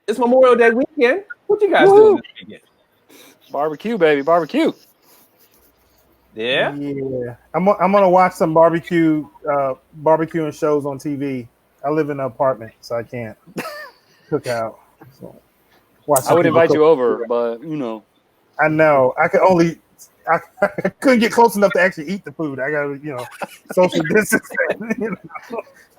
It's Memorial Day weekend. What you guys doing this weekend? Barbecue, baby, barbecue. Yeah. Yeah, I'm gonna watch some barbecuing shows on TV. I live in an apartment, so I can't cook out. So I would invite you over, but you know. I know I could only. I couldn't get close enough to actually eat the food. I gotta, social distance.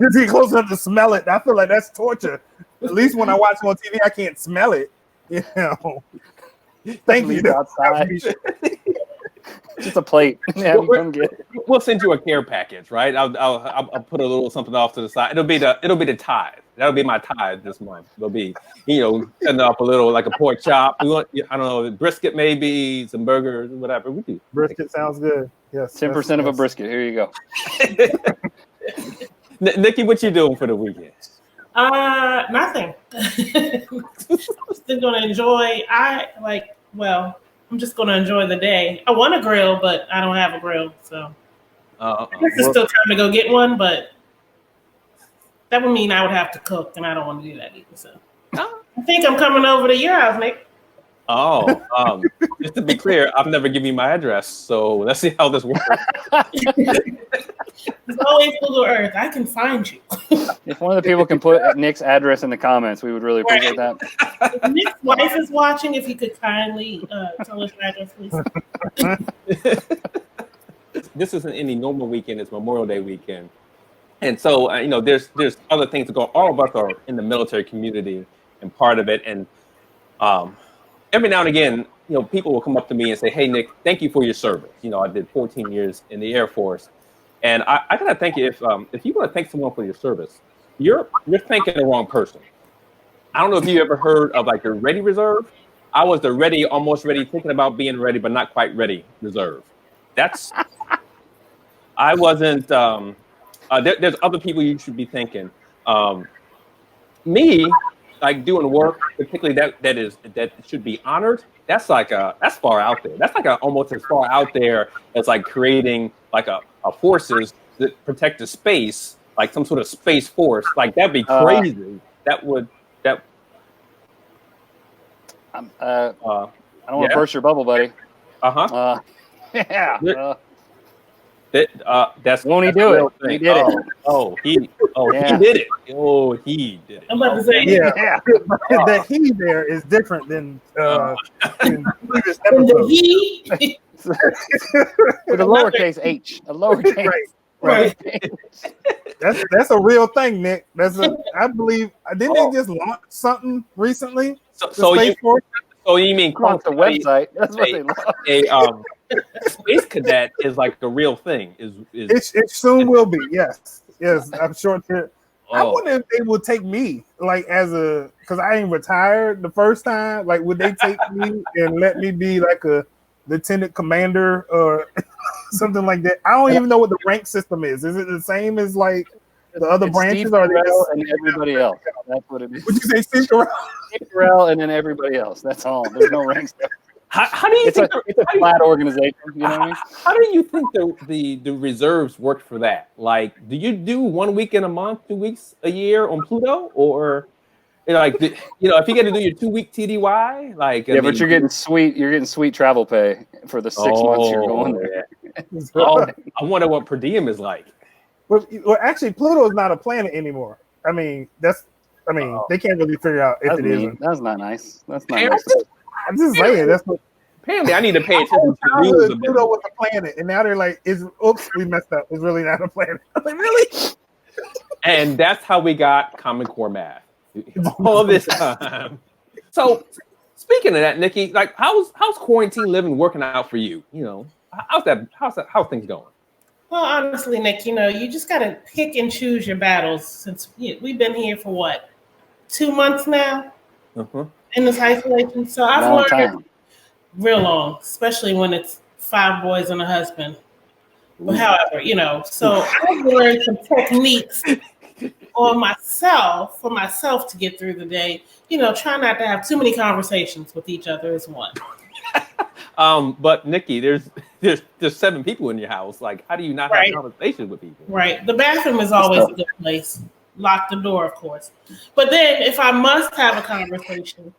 Just get close enough to smell it. I feel like that's torture. At least when I watch it on TV, I can't smell it. Thank you. Outside. Just a plate. Yeah, we'll send you a care package, right? I'll put a little something off to the side. It'll be the tithe. That'll be my tithe this month. It'll be, setting up a little like a pork chop. We want, I don't know, brisket maybe, some burgers, whatever we do. Brisket sounds good. Yes. 10% of a brisket. Here you go. Nikki, what you doing for the weekend? Nothing. Still gonna enjoy. I'm just gonna enjoy the day. I want a grill, but I don't have a grill, so I guess it's still time to go get one. But that would mean I would have to cook, and I don't want to do that either. So I think I'm coming over to your house, Nick. Oh, just to be clear, I've never given you my address, so let's see how this works. It's always Google Earth. I can find you. If one of the people can put Nick's address in the comments, we would really appreciate that. If Nick's wife is watching, if you could kindly tell us your address, please. This isn't any normal weekend. It's Memorial Day weekend. And so, there's other things to go. All of us are in the military community and part of it. And every now and again, people will come up to me and say, "Hey, Nick, thank you for your service. I did 14 years in the Air Force." And I gotta thank you. If you want to thank someone for your service, you're thanking the wrong person. I don't know if you ever heard of like the Ready Reserve. I was the ready, almost ready, thinking about being ready, but not quite ready reserve. I wasn't. There's other people you should be thanking. Me, like doing work, particularly that should be honored. That's far out there. That's like almost as far out there as like creating like a forces that protect the space, like some sort of space force. Like that'd be crazy. I don't want to burst your bubble, buddy. Yeah. That's won't he do it? He did it. He did it. Oh, he did it. I'm about to say, yeah. That he there is different than in previous the episodes. he. With a lowercase h, a lowercase. Right. That's a real thing, Nick. I believe didn't they just launch something recently? So you mean on the website? That's what they launched. Space cadet is like the real thing. It soon will be. Yes. I'm sure. I wonder if they will take me because I ain't retired the first time. Like, would they take me and let me be like a lieutenant commander or something like that? I don't even know what the rank system is. Is it the same as like the other branches? Steve Carell and everybody else. That's what it is. Would you say Steve Carell? Steve Carell and then everybody else. That's all. There's no rank system. How do you think it's a flat organization? You know what I mean? How do you think the reserves work for that? Like, do you do 1 week in a month, 2 weeks a year on Pluto, or if you got to do your 2 week TDY, like but you're getting sweet travel pay for the 6 months you're going there. I wonder what per diem is like. Well, actually, Pluto is not a planet anymore. I mean, they can't really figure out if it is. That's not nice. That's not nice. I'm just saying. That's what. Apparently, I need to pay attention to the rules. Pluto was a planet, and now they're like, "Oops, we messed up. It's really not a planet." I'm like, really? And that's how we got Common Core math all this time. So, speaking of that, Nikki, like, how's quarantine living working out for you? How's things going? Well, honestly, Nick, you just got to pick and choose your battles since we've been here for what, 2 months now in this isolation. So I've learned real long, especially when it's 5 boys and a husband. But however, so I've learned some techniques for myself to get through the day. Try not to have too many conversations with each other as one. But Nikki, there's 7 people in your house. Like, how do you not have conversations with people? Right. The bathroom is always a good place. lock the door, of course. But then if I must have a conversation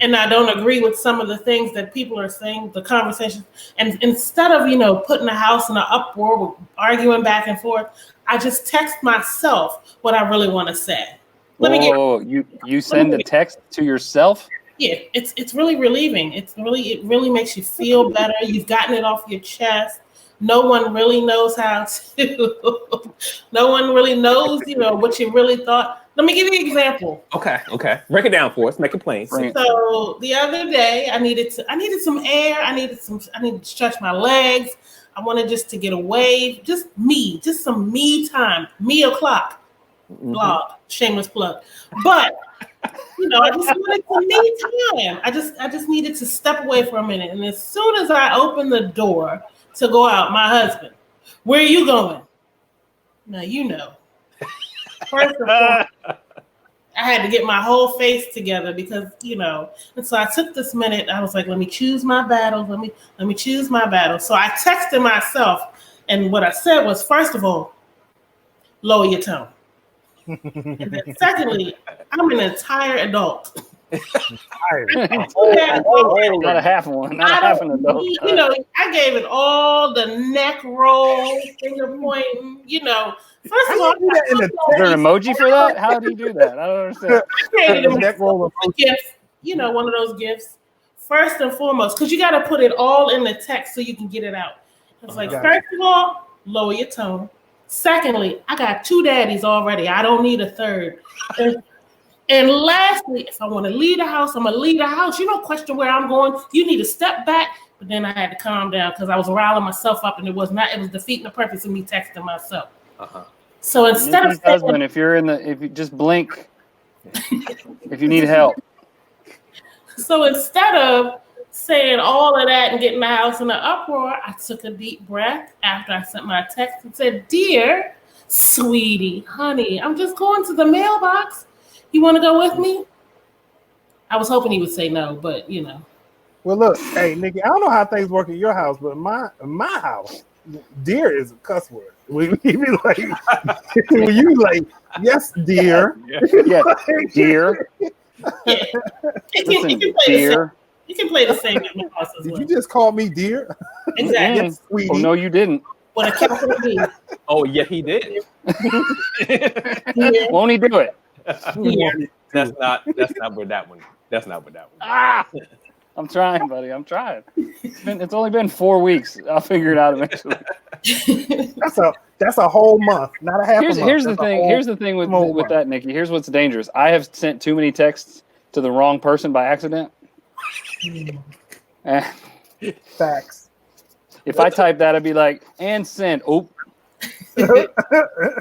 and I don't agree with some of the things that people are saying, the conversation, and instead of, putting the house in an uproar, arguing back and forth, I just text myself what I really want to say. You send a text to yourself? Yeah, it's really relieving. It really makes you feel better. You've gotten it off your chest. No one really knows how to. No one really knows, what you really thought. Let me give you an example. Okay. Break it down for us. Make it plain. So the other day, I needed some air. I needed to stretch my legs. I wanted just to get away. Just some me time. Me o'clock. Blog. Shameless plug. But I just wanted some me time. I just needed to step away for a minute. And as soon as I opened the door to go out, my husband, where are you going? Now First of all, I had to get my whole face together because, and so I took this minute. I was like, let me choose my battles. Let me choose my battle. So I texted myself, and what I said was, first of all, lower your tone. And then secondly, I'm an entire adult. Not a half one, not a half an adult. I gave it all the neck roll, finger pointing, First of all, is there an emoji for that? How do you do that? I don't understand. I created a neck roll gift, one of those gifts. First and foremost, because you got to put it all in the text so you can get it out. It's like, first of all, lower your tone. Secondly, I got 2 daddies already. I don't need a third. And lastly, if I want to leave the house, I'm going to leave the house. You don't question where I'm going. You need to step back. But then I had to calm down because I was riling myself up, and it was defeating the purpose of me texting myself. So instead of husband, if you just blink, if you need help. So instead of saying all of that and getting the house in an uproar, I took a deep breath after I sent my text and said, "Dear, sweetie, honey, I'm just going to the mailbox. You want to go with me?" I was hoping he would say no, but Well, look, hey, Nikki, I don't know how things work in your house, but my house, dear is a cuss word. When you like, yes, dear. Yeah, dear. Yeah. Listen, dear. You can play the same in my house as well. Did you just call me dear? Exactly. Yes, sweetie. Oh, no, you didn't. With a capital D. Oh, yeah, he did. Won't he do it? That's not what that one. That's not what that one. Ah! I'm trying, buddy. I'm trying. It's only been 4 weeks. I'll figure it out eventually. That's a whole month, not a half. Here's the thing. Here's the thing with that, Nikki. Here's what's dangerous. I have sent too many texts to the wrong person by accident. Facts. If I type that, I'd be like, "and send." Oh,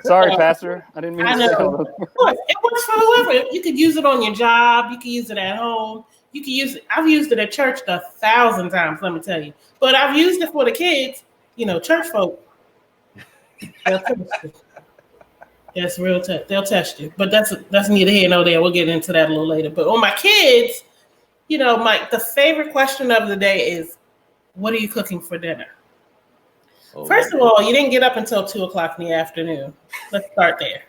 sorry, Pastor. I didn't mean to say all those words. It works for whoever. You could use it on your job. You could use it at home. You can use it. I've used it at church 1,000 times. Let me tell you. But I've used it for the kids. Church folk. They'll test you. That's real. They'll test you. But that's neither here nor there. We'll get into that a little later. But on my kids, the favorite question of the day is, "What are you cooking for dinner?" Oh, first of all, you didn't get up until 2:00 in the afternoon. Let's start there.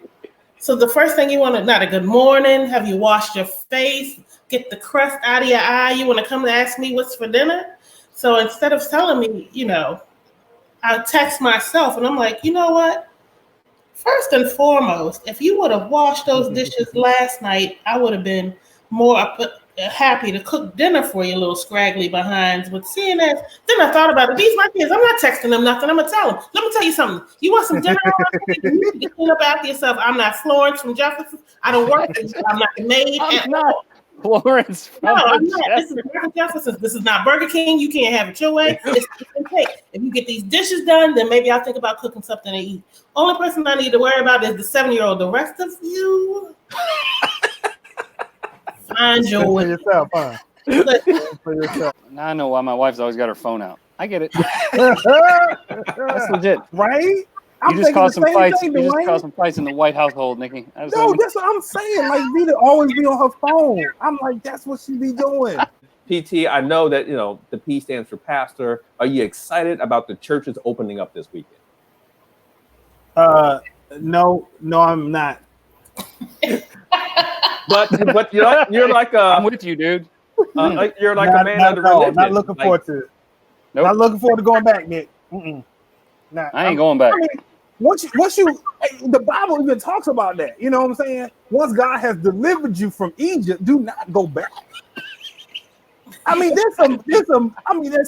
So the first thing you want to, not a good morning, have you washed your face, get the crust out of your eye, you want to come and ask me what's for dinner? So instead of telling me, I text myself and I'm like, you know what? First and foremost, if you would have washed those dishes last night, I would have been more happy to cook dinner for you, little scraggly behinds. But seeing that, then I thought about it. These my kids. I'm not texting them nothing. I'm gonna tell them. Let me tell you something. You want some dinner? You need to clean up after yourself. I'm not Florence from Jefferson. I don't work. I'm not the maid. I'm not Florence from I'm not. This is Jefferson. This is not Burger King. You can't have it your way. It's okay. If you get these dishes done, then maybe I'll think about cooking something to eat. Only person I need to worry about is the 7-year-old. The rest of you. Find your way. Yourself, huh? For yourself. Now I know why my wife's always got her phone out. I get it. That's legit, right? You just caused some fights. You just caused some fights in the White household, Nikki. No, that's what I'm saying. Like, Vita always be on her phone. I'm like, that's what she be doing. PT, I know that the P stands for pastor. Are you excited about the churches opening up this weekend? No, I'm not. but you're like I'm with you, dude. You're like a man of the religion. Not looking forward to it. Nope. Not looking forward to going back, Nick. Nah, I ain't going back. I mean, once you, the Bible even talks about that. You know what I'm saying? Once God has delivered you from Egypt, do not go back. I mean, there's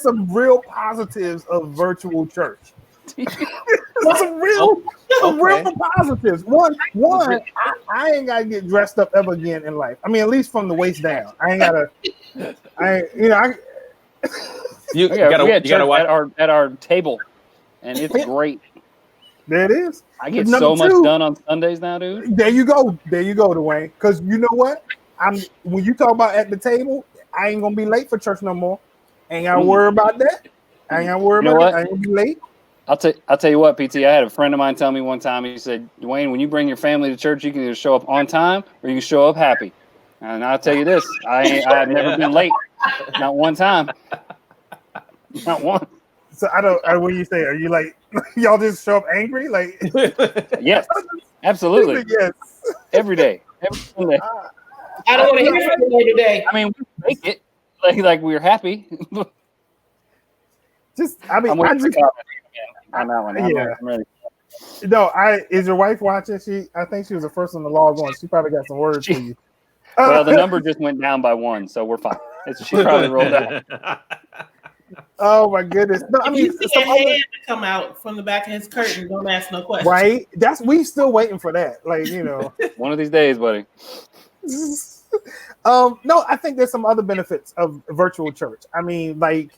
some real positives of virtual church. some real positives. One, I ain't gotta get dressed up ever again in life. I mean, at least from the waist down. I ain't gotta. We gotta watch at our table, and it's great. There it is. I get so much done on Sundays now, dude. There you go, Dwayne. Because you know what? When you talk about at the table, I ain't gonna be late for church no more. Ain't gotta worry about that. I ain't gotta worry about it. I ain't gonna be late. I'll tell you what, PT. I had a friend of mine tell me one time. He said, "Dwayne, when you bring your family to church, you can either show up on time or you can show up happy." And I'll tell you this: I've never been late, not one time, not one. So I don't. What do you say? Are you like y'all just show up angry? Like yes, absolutely. Yes, every day, every Sunday. I don't want to hear from you today. I mean, we make it like we're happy. I mean, on that one. Yeah. I'm ready. No, is your wife watching? I think she was the first one to log on. She probably got some words for you. Well, the number just went down by 1, so we're fine. She probably rolled out. Oh my goodness! No, I mean, you see a hand come out from the back of his curtain. Don't ask no questions. Right? We still waiting for that. Like, you know, one of these days, buddy. No, I think there's some other benefits of virtual church. I mean, like,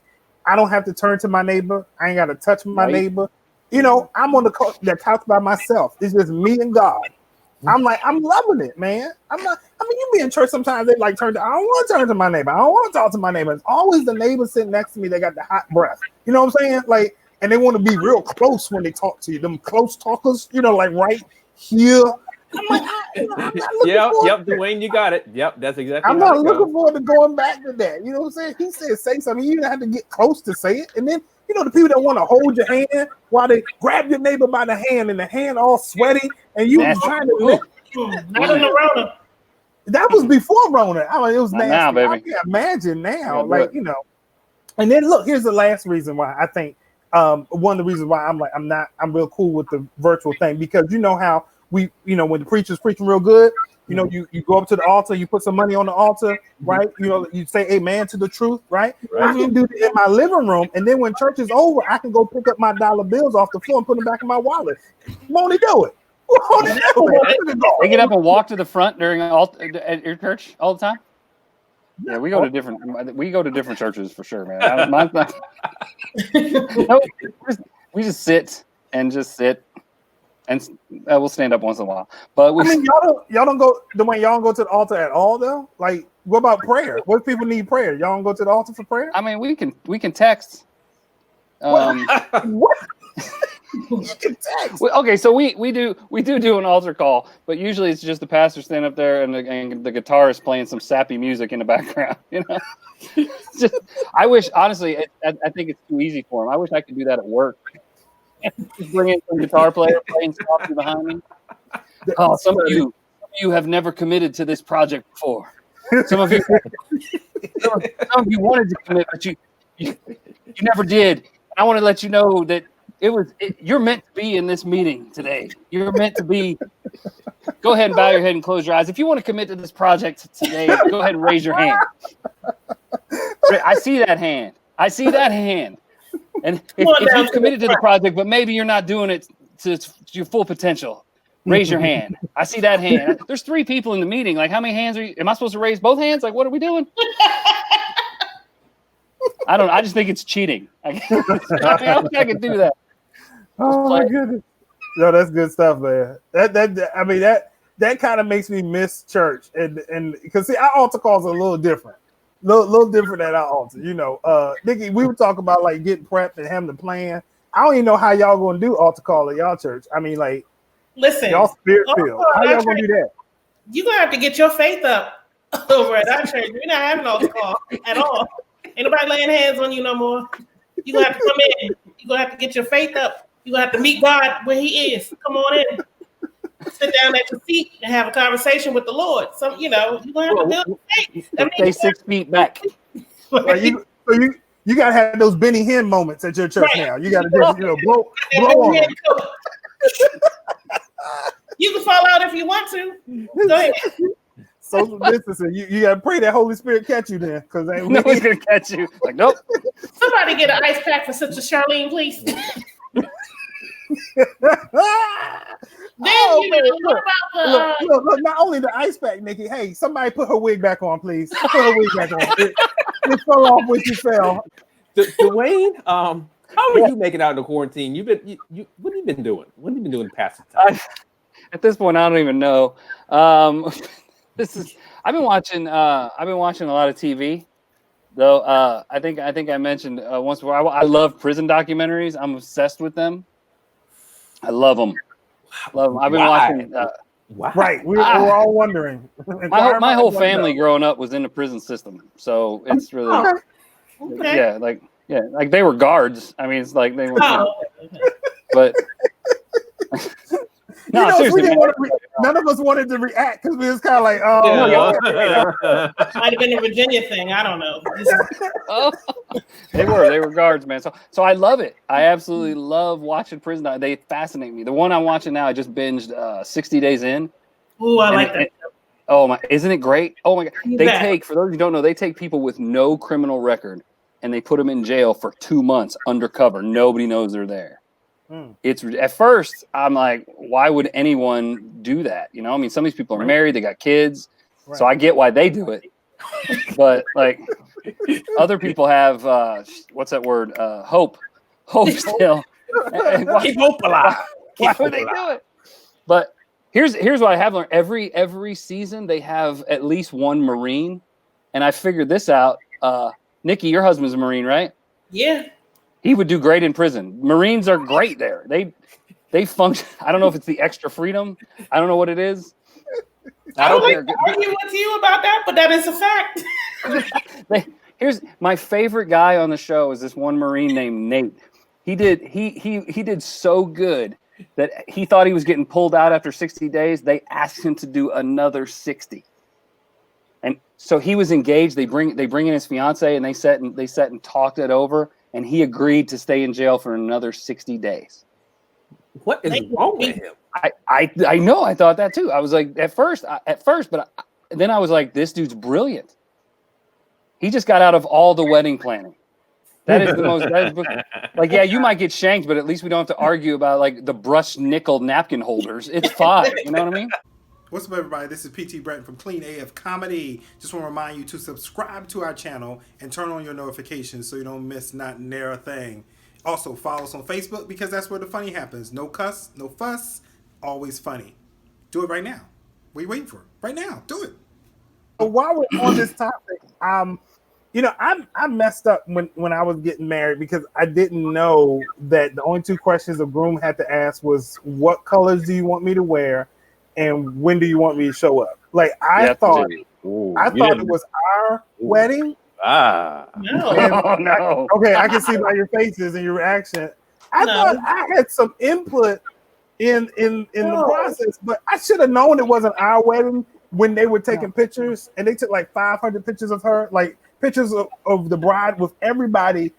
I don't have to turn to my neighbor. I ain't got to touch my neighbor. You know, I'm on the couch by myself. It's just me and God. I'm loving it, man. You be in church sometimes, they like I don't want to turn to my neighbor. I don't want to talk to my neighbor. It's always the neighbor sitting next to me. They got the hot breath. You know what I'm saying? Like, and they want to be real close when they talk to you. Them close talkers, you know, like right here. I'm like, I'm not yep, Dwayne, you got it. Yep, that's exactly. I'm not looking forward to going back to that. You know what I'm saying? He said, say something. You don't have to get close to say it. And then, you know, the people that want to hold your hand while they grab your neighbor by the hand and the hand all sweaty and you trying to lift. Not in the Rona. That was before Rona. I mean, it was nasty. Now, baby. I can't imagine now. Like, you know. And then look, here's the last reason why I think one of the reasons why I'm real cool with the virtual thing, because you know how when the preacher's preaching real good, you know, you go up to the altar, you put some money on the altar, right? You know, you say amen to the truth, right? I can do it in my living room, and then when church is over, I can go pick up my dollar bills off the floor and put them back in my wallet. Won't he do it? They get up and walk to the front during at your church all the time. Yeah, we go to different churches for sure, man. Mine's not. We just sit, and we'll stand up once in a while. But y'all don't go. Dwayne, y'all don't go to the altar at all, though. Like, what about prayer? What if people need prayer? Y'all don't go to the altar for prayer? I mean, we can text. What? You can text. Okay, so we do an altar call, but usually it's just the pastor standing up there and the guitarist playing some sappy music in the background. You know, I wish, honestly, I think it's too easy for him. I wish I could do that at work. Just bring in some guitar player playing softly behind me. Oh, some of you have never committed to this project before. Some of you wanted to commit, but you never did. I want to let you know that you're meant to be in this meeting today. You're meant to be. Go ahead and bow your head and close your eyes. If you want to commit to this project today, go ahead and raise your hand. I see that hand. And if you've committed to the project, but maybe you're not doing it to your full potential, raise your hand. I see that hand. There's 3 people in the meeting. Like, how many hands am I supposed to raise? Both hands? Like, what are we doing? I just think it's cheating. I wish I could do that. Oh my goodness. No, that's good stuff, man. That kind of makes me miss church. And because see, our altar calls are a little different. Little different than our altar. You know, Nikki, we were talking about like getting prepped and having the plan. I don't even know how y'all gonna do altar call at y'all church. I mean, like, listen, y'all spirit filled. How y'all gonna do that? You're gonna have to get your faith up over at our church. We're not having altar call at all. Ain't nobody laying hands on you no more. You're gonna have to come in. You're gonna have to get your faith up. You're gonna have to meet God where he is. Come on in. sit down at your feet and have a conversation with the Lord. So you know, you're gonna have to build faith. Stay 6 feet back. Like you gotta have those Benny Hinn moments at your church now. You gotta just blow on them. You can fall out if you want to. Go ahead. Social distancing. You gotta pray that Holy Spirit catch you then, because No one's gonna catch you. Like, nope. Somebody get an ice pack for Sister Charlene, please. Look, not only the ice pack, Nikki. Hey, somebody put her wig back on, please. Put her wig back on. It fell off when she fell. Dwayne, how are you making out in the quarantine? What have you been doing? What have you been doing past the time? At this point, I don't even know. I've been watching a lot of TV, though. I think I mentioned once before. I love prison documentaries. I'm obsessed with them. I love them. I've been watching. Wow. Right, we're all wondering. My whole family growing up was in the prison system, so it's really okay. like they were guards. I mean, it's like they were, but. No, seriously, none of us wanted to react because we was kind of like, might have been a Virginia thing. I don't know. They were guards, man. So I love it. I absolutely love watching prison. They fascinate me. The one I'm watching now, I just binged 60 Days In. Ooh, I like that. Oh my, isn't it great? Oh my God. For those who don't know, they take people with no criminal record and they put them in jail for 2 months undercover. Nobody knows they're there. It's at first I'm like, why would anyone do that? You know, I mean, some of these people are married, they got kids, so I get why they do it. But like, other people have what's that word? Hope still. Keep hope alive. Why would they do it? But here's what I have learned: every season they have at least one Marine, and I figured this out. Nikki, your husband's a Marine, right? Yeah. He would do great in prison. Marines are great there. They function. I don't know if it's the extra freedom. I don't know what it is. I don't like to argue with you about that, but that is a fact. Here's my favorite guy on the show is this one Marine named Nate. He did so good that he thought he was getting pulled out after 60 days. They asked him to do another 60. And so he was engaged. They bring in his fiance and they sat and talked it over. And he agreed to stay in jail for another 60 days. What is wrong with him? I know. I thought that too. I was like, at first, but then I was like, this dude's brilliant. He just got out of all the wedding planning. That is the most. Like, yeah, you might get shanked, but at least we don't have to argue about like the brushed nickel napkin holders. It's fine. You know what I mean? What's up, everybody? This is PT Breton from Clean AF Comedy. Just want to remind you to subscribe to our channel and turn on your notifications so you don't miss not near a thing. Also, follow us on Facebook because that's where the funny happens. No cuss, no fuss, always funny. Do it right now. What are you waiting for? Right now, do it. So while we're on this topic, I messed up when I was getting married because I didn't know that the only 2 questions a groom had to ask was, what colors do you want me to wear? And when do you want me to show up? Like I thought it was our wedding. No. No. Okay, I can see by your faces and your reaction. I thought I had some input in the process, but I should have known it wasn't our wedding when they were taking pictures, and they took like 500 pictures of her, like pictures of the bride with everybody,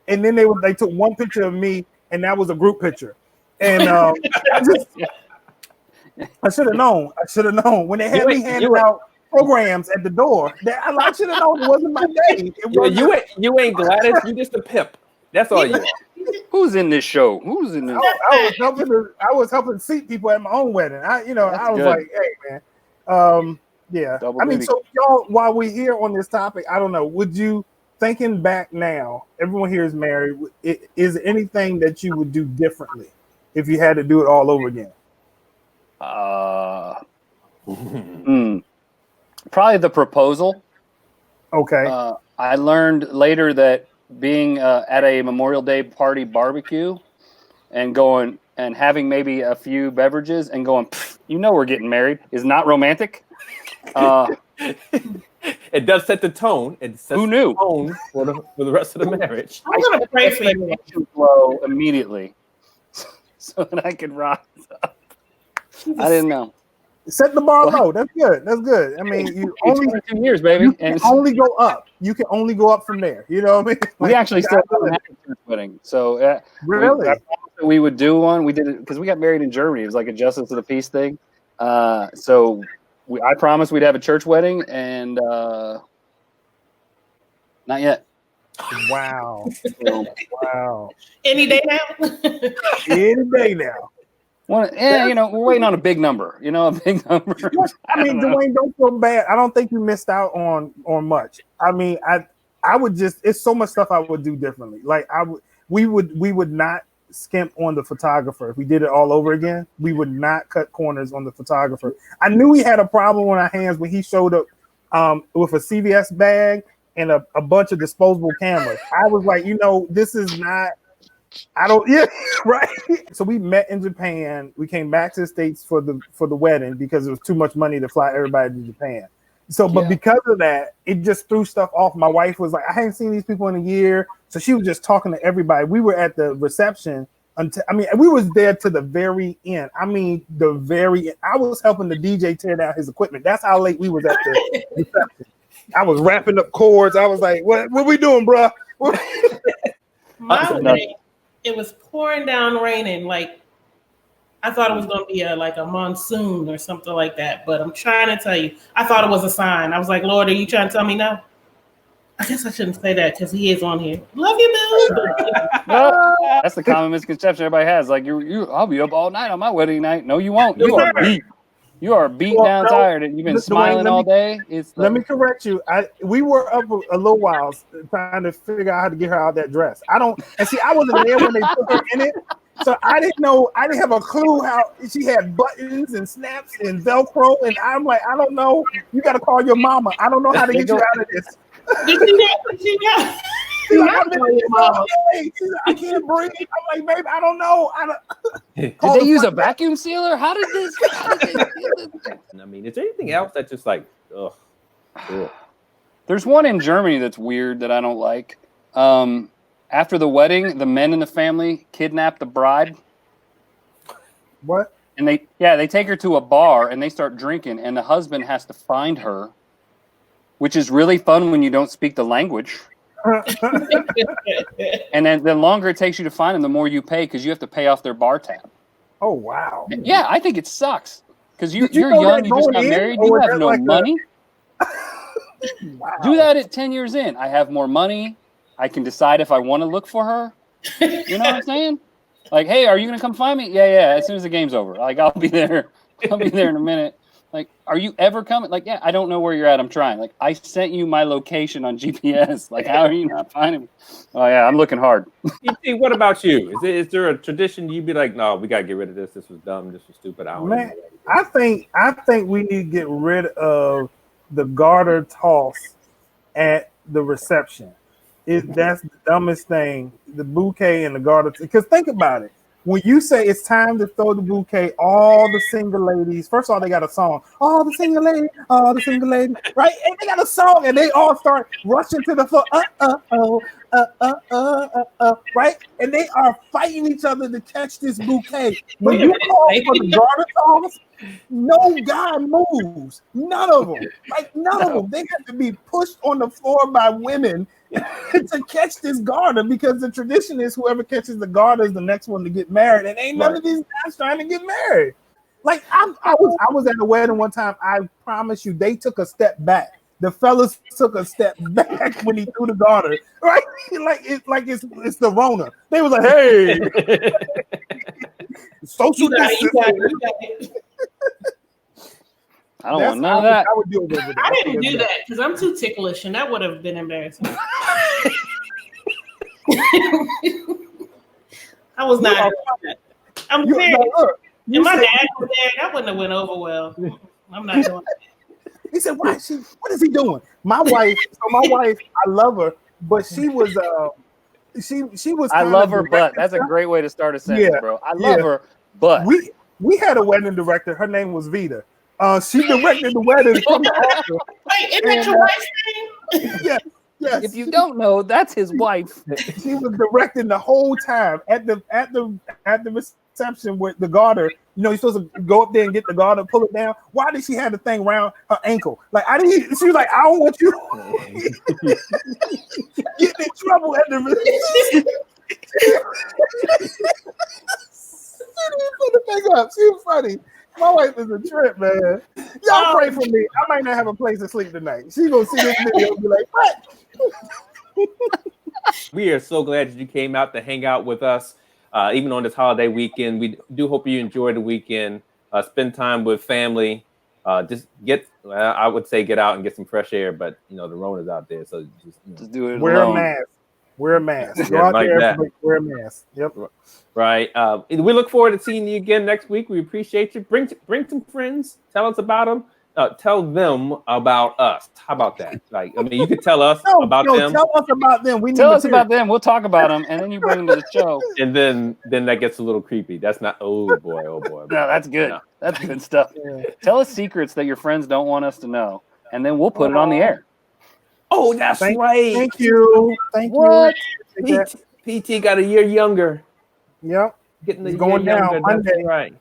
and then they took one picture of me, and that was a group picture, and I should have known. When they had me handing out programs at the door. I should have known it wasn't my day. You ain't Gladys. You just a pimp. That's all you. Who's in this show? Who's in this? I was helping seat people at my own wedding. I was like, hey man, yeah. Double I mean, duty. so y'all, while we're here on this topic, I don't know. Would you, thinking back now, everyone here is married. Is there anything that you would do differently if you had to do it all over again? Probably the proposal. Okay. I learned later that being at a Memorial Day party barbecue and going and having maybe a few beverages and going, we're getting married is not romantic. It does set the tone. It sets Who knew? the tone for the rest of the marriage. I'm gonna pray for you. Flow immediately so that I could rise up. I didn't know. Set the bar low. That's good. That's good. I mean, you only 2 years, baby. You can only go up. You can only go up from there. You know what I mean? We actually still haven't had a church wedding. So really, we would do one. We did it because we got married in Germany. It was like a justice of the peace thing. So I promised we'd have a church wedding, and not yet. Wow. So, Wow. Any day now. Any day now. we're waiting on a big number. A big number. I mean, Dwayne, don't feel bad. I don't think you missed out on much. I mean, I would just. It's so much stuff I would do differently. Like we would not skimp on the photographer. If we did it all over again, we would not cut corners on the photographer. I knew he had a problem on our hands when he showed up with a CVS bag and a bunch of disposable cameras. I was like, this is not. Right. So we met in Japan. We came back to the States for the wedding because it was too much money to fly everybody to Japan. So, but because of that, it just threw stuff off. My wife was like, I hadn't seen these people in a year. So she was just talking to everybody. We were at the reception we was there to the very end. I mean, the very end. I was helping the DJ tear down his equipment. That's how late we was at the reception. I was wrapping up cords. I was like, what we doing, bro? My wedding, it was pouring down raining. Like, I thought it was going to be a monsoon or something like that. But I'm trying to tell you, I thought it was a sign. I was like, Lord, are you trying to tell me no? I guess I shouldn't say that because he is on here. Love you, Bill. That's the common misconception everybody has. Like, I'll be up all night on my wedding night. No, you won't. You are beat. You are beat down, tired, and you've been smiling all day. Let me correct you. We were up a little while trying to figure out how to get her out of that dress. I wasn't there when they put her in it, so I didn't know. I didn't have a clue how she had buttons and snaps and Velcro, and I'm like, I don't know. You got to call your mama. I don't know how to get you out of this. I can't breathe. I'm like, babe, I don't know. Did they use a vacuum sealer? How did this? I mean, is there anything else that's just like, ugh? There's one in Germany that's weird that I don't like. After the wedding, the men in the family kidnap the bride. What? And they take her to a bar and they start drinking, and the husband has to find her, which is really fun when you don't speak the language. And then the longer it takes you to find them, the more you pay because you have to pay off their bar tab. Oh, wow. Yeah, I think it sucks because you're young, you just got married, you have no money. Wow. Do that at 10 years in. I have more money. I can decide if I want to look for her. You know what I'm saying? Like, hey, are you going to come find me? Yeah. As soon as the game's over. Like, I'll be there. I'll be there in a minute. Like, are you ever coming? Like, yeah, I don't know where you're at. I'm trying. Like, I sent you my location on GPS. Like, how are you not finding me? Oh, yeah, I'm looking hard. E.T., what about you? Is there a tradition you'd be like, no, we got to get rid of this. This was dumb. This was stupid. I think we need to get rid of the garter toss at the reception. That's the dumbest thing. The bouquet and the garter. Because think about it. When you say it's time to throw the bouquet, all the single ladies, first of all, they got a song. All the single ladies, right? And they got a song, and they all start rushing to the floor. Right? And they are fighting each other to catch this bouquet. When you call for the garter toss, no guy moves. None of them. Like, none of them. They have to be pushed on the floor by women to catch this garter, because the tradition is whoever catches the garter is the next one to get married, and ain't none of these guys trying to get married. Like, I was at a wedding one time. I promise you, they took a step back. The fellas took a step back when he threw the garter, right? It's the Rona. They was like, hey, social distancing. I don't want none of that. I didn't do that because I'm too ticklish, and that would have been embarrassing. I was not. I'm serious. If my dad was there, that wouldn't have went over well. I'm not doing that. He said, "What is he doing?" My wife. I love her, but she was. She was. I love her, but that's a great way to start a sentence, bro. I love her, but we had a wedding director. Her name was Vita. She directed the wedding from the altar. Wait, isn't that your wife's name? Yes. If you don't know, that's his wife. She was directing the whole time at the reception with the garter. You know, you're supposed to go up there and get the guard and pull it down. Why did she have the thing around her ankle? Like, I didn't. She was like, I don't want you getting in trouble at the. She didn't put the thing up. She was funny. My wife is a trip, man. Y'all pray for me. I might not have a place to sleep tonight. She gonna see this video and be like, what? We are so glad that you came out to hang out with us, even on this holiday weekend. We do hope you enjoy the weekend. Spend time with family. Just I would say get out and get some fresh air, but you know the Rona's out there, so just do it. Wear alone. a mask. Wear a mask. Go Yeah, out like there, that. wear a mask. Yep. Right. We look forward to seeing you again next week. We appreciate you. Bring some friends. Tell us about them. Tell them about us. How about that? Like, I mean, you could tell us about them. Tell us about them. We need Tell us material. about them. We'll talk about them, and then you bring them to the show. And then that gets a little creepy. That's not. Oh boy. Oh boy. No, that's good. No. That's good stuff. Yeah. Tell us secrets that your friends don't want us to know, and then we'll put it on the air. Oh, that's right. Thank you. Thank What? you. PT got a year younger. Yep. Getting the He's going year down younger. Monday. That's right.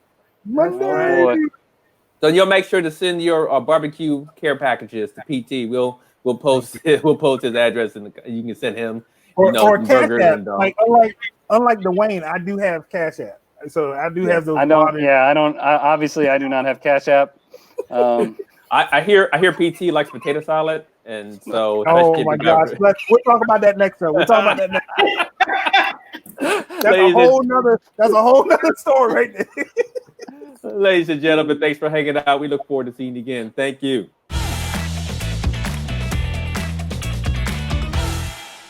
Monday. Oh, boy. So you'll make sure to send your barbecue care packages to PT. We'll post it. We'll post his address, and you can send him. Or some Cash burger App. and, Like unlike Dwayne, I do have Cash App, so I do have those. I don't. Yeah, I don't. Obviously, I do not have Cash App. I hear PT likes potato salad, and so Oh my gosh, we'll talk about that next time. We'll talk about that next time. That's a whole nother story right there. Ladies and gentlemen, thanks for hanging out. We look forward to seeing you again. Thank you.